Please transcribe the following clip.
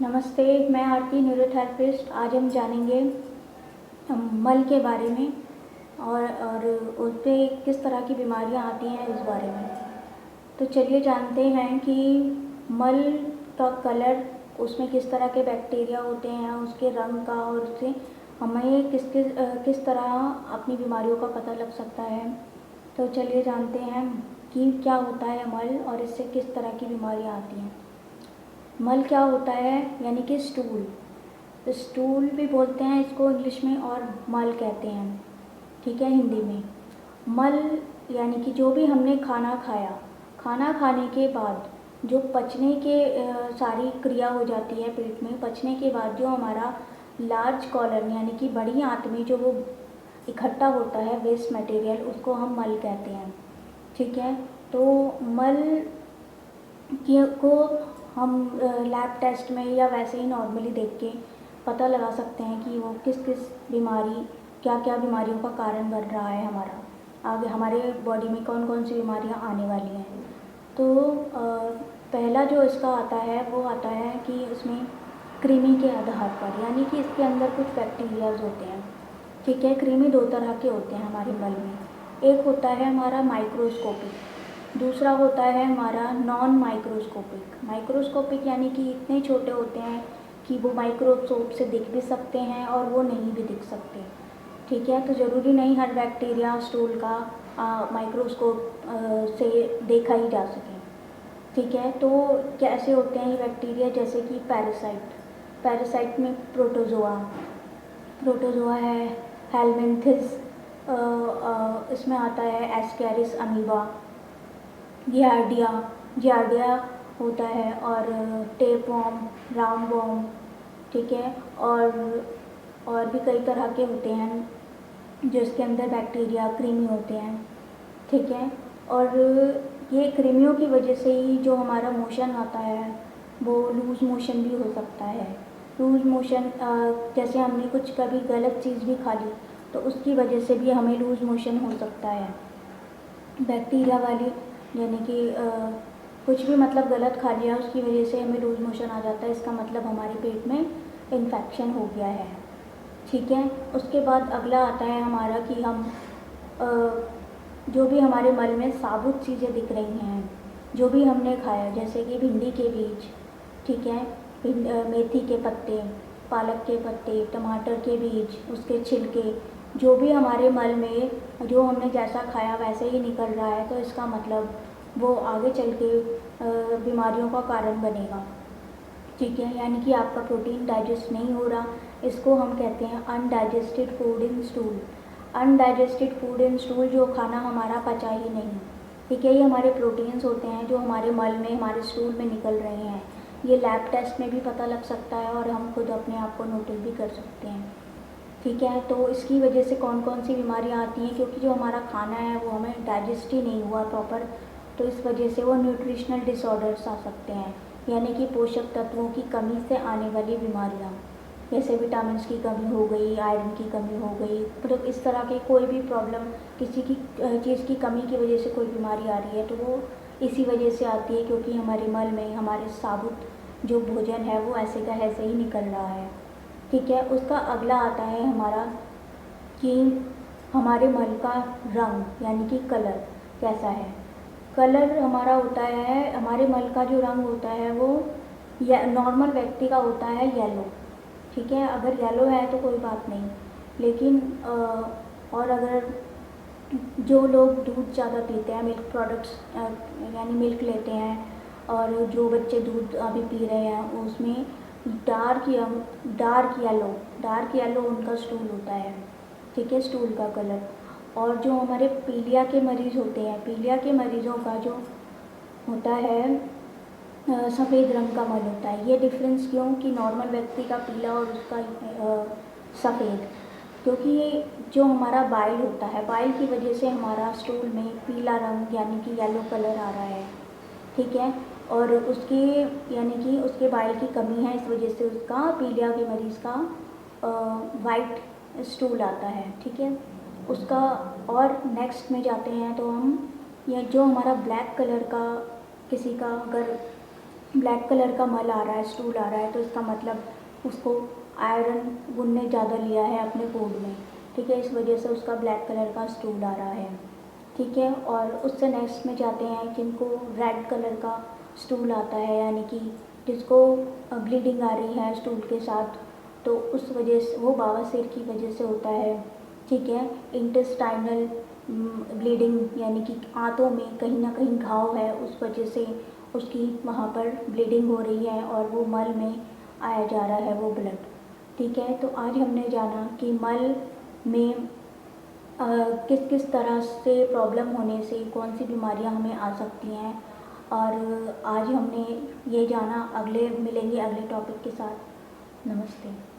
नमस्ते, मैं आरती न्यूरोथेरेपिस्ट। आज हम जानेंगे मल के बारे में और उस पे किस तरह की बीमारियां आती हैं इस बारे में। तो चलिए जानते हैं कि मल का कलर, उसमें किस तरह के बैक्टीरिया होते हैं, उसके रंग का, और उससे हमें किस तरह अपनी बीमारियों का पता लग सकता है। तो चलिए जानते हैं कि क्या होता है मल और इससे किस तरह की बीमारियां आती हैं। मल क्या होता है, यानी कि स्टूल। स्टूल भी बोलते हैं इसको इंग्लिश में, और मल कहते हैं, ठीक है, हिंदी में। मल यानी कि जो भी हमने खाना खाया, खाना खाने के बाद जो पचने के सारी क्रिया हो जाती है पेट में, पचने के बाद जो हमारा लार्ज कॉलम यानी कि बड़ी आंत में जो वो इकट्ठा होता है वेस्ट मटेरियल, उसको हम मल कहते हैं, ठीक है। तो मल को हम लैब टेस्ट में या वैसे ही नॉर्मली देख के पता लगा सकते हैं कि वो किस किस बीमारी, क्या क्या बीमारियों का कारण बन रहा है, हमारा आगे हमारे बॉडी में कौन कौन सी बीमारियां आने वाली हैं। तो पहला जो इसका आता है वो आता है कि उसमें कृमि के आधार पर, यानी कि इसके अंदर कुछ बैक्टीरियाज होते हैं, ठीक है। कृमि दो तरह के होते हैं हमारे मल में। एक होता है हमारा माइक्रोस्कोपिक, दूसरा होता है हमारा नॉन माइक्रोस्कोपिक। माइक्रोस्कोपिक यानी कि इतने छोटे होते हैं कि वो माइक्रोस्कोप से दिख भी सकते हैं और वो नहीं भी दिख सकते, ठीक है। तो ज़रूरी नहीं हर बैक्टीरिया स्टूल का माइक्रोस्कोप से देखा ही जा सके, ठीक है। तो कैसे होते हैं ये बैक्टीरिया, जैसे कि पैरासाइट में प्रोटोजोआ है, हेलमिंथिस, इसमें आता है एस्केरिस अमीबा, जियार्डिया होता है, और टेपवॉर्म, राउंडवॉर्म, ठीक है। और भी कई तरह के होते हैं जिसके अंदर बैक्टीरिया कृमि होते हैं, ठीक है। और ये कृमियों की वजह से ही जो हमारा मोशन आता है वो लूज़ मोशन भी हो सकता है। लूज़ मोशन जैसे हमने कुछ कभी गलत चीज़ भी खा ली तो उसकी वजह से भी हमें लूज़ मोशन हो सकता है। बैक्टीरिया वाली, यानी कि कुछ भी मतलब गलत खा लिया उसकी वजह से हमें लूज़ मोशन आ जाता है, इसका मतलब हमारे पेट में इन्फेक्शन हो गया है, ठीक है। उसके बाद अगला आता है हमारा कि हम जो भी हमारे मल में साबुत चीज़ें दिख रही हैं, जो भी हमने खाया, जैसे कि भिंडी के बीज, ठीक है, मेथी के पत्ते, पालक के पत्ते, टमाटर के बीज, उसके छिलके, जो भी हमारे मल में जो हमने जैसा खाया वैसे ही निकल रहा है, तो इसका मतलब वो आगे चल के बीमारियों का कारण बनेगा, ठीक है। यानी कि आपका प्रोटीन डाइजेस्ट नहीं हो रहा, इसको हम कहते हैं undigested food in stool. Undigested food in stool, जो खाना हमारा पचा ही नहीं, ठीक है। ये हमारे प्रोटीन्स होते हैं जो हमारे मल में, हमारे स्टूल में निकल रहे हैं। ये लैब टेस्ट में भी पता लग सकता है और हम खुद अपने आप को नोटिस भी कर सकते हैं, ठीक है। तो इसकी वजह से कौन कौन सी बीमारियां आती हैं, क्योंकि जो हमारा खाना है वो हमें डाइजेस्ट ही नहीं हुआ प्रॉपर, तो इस वजह से वो न्यूट्रिशनल डिसऑर्डर्स आ सकते हैं, यानी कि पोषक तत्वों की कमी से आने वाली बीमारियां, जैसे विटामिन्स की कमी हो गई, आयरन की कमी हो गई, मतलब इस तरह की कोई भी प्रॉब्लम, किसी की चीज़ की कमी की वजह से कोई बीमारी आ रही है तो वो इसी वजह से आती है, क्योंकि हमारे मल में हमारे साबुत जो भोजन है वो ऐसे का ऐसे ही निकल रहा है, ठीक है। उसका अगला आता है हमारा कि हमारे मल का रंग, यानी कि कलर कैसा है। कलर हमारा होता है, हमारे मल का जो रंग होता है वो नॉर्मल व्यक्ति का होता है येलो, ठीक है। अगर येलो है तो कोई बात नहीं, लेकिन और अगर जो लोग दूध ज़्यादा पीते हैं, मिल्क प्रोडक्ट्स यानी मिल्क लेते हैं, और जो बच्चे दूध अभी पी रहे हैं उसमें डार्क येलो उनका स्टूल होता है, ठीक है, स्टूल का कलर। और जो हमारे पीलिया के मरीज़ होते हैं, पीलिया के मरीज़ों का जो होता है सफ़ेद रंग का मल होता है। ये डिफरेंस क्यों कि नॉर्मल व्यक्ति का पीला और उसका सफ़ेद, क्योंकि ये जो हमारा बाइल होता है, बाइल की वजह से हमारा स्टूल में पीला रंग यानी कि येलो कलर आ रहा है, ठीक है। और उसकी यानी कि उसके बाइल की कमी है, इस वजह से उसका पीलिया के मरीज़ का वाइट स्टूल आता है, ठीक है। उसका और नेक्स्ट में जाते हैं तो हम, ये जो हमारा ब्लैक कलर का किसी का अगर ब्लैक कलर का मल आ रहा है, स्टूल आ रहा है, तो इसका मतलब उसको आयरन ने ज़्यादा लिया है अपने फूड में, ठीक है, इस वजह से उसका ब्लैक कलर का स्टूल आ रहा है, ठीक है। और उससे नेक्स्ट में जाते हैं जिनको रेड कलर का स्टूल आता है, यानी कि जिसको ब्लीडिंग आ रही है स्टूल के साथ, तो उस वजह से वो बवासीर की वजह से होता है, ठीक है। इंटेस्टाइनल ब्लीडिंग, यानी कि आंतों में कहीं ना कहीं घाव है, उस वजह से उसकी वहाँ पर ब्लीडिंग हो रही है और वो मल में आया जा रहा है वो ब्लड, ठीक है। तो आज हमने जाना कि मल में किस किस तरह से प्रॉब्लम होने से कौन सी बीमारियां हमें आ सकती हैं, और आज हमने ये जाना। अगले मिलेंगे अगले टॉपिक के साथ। नमस्ते।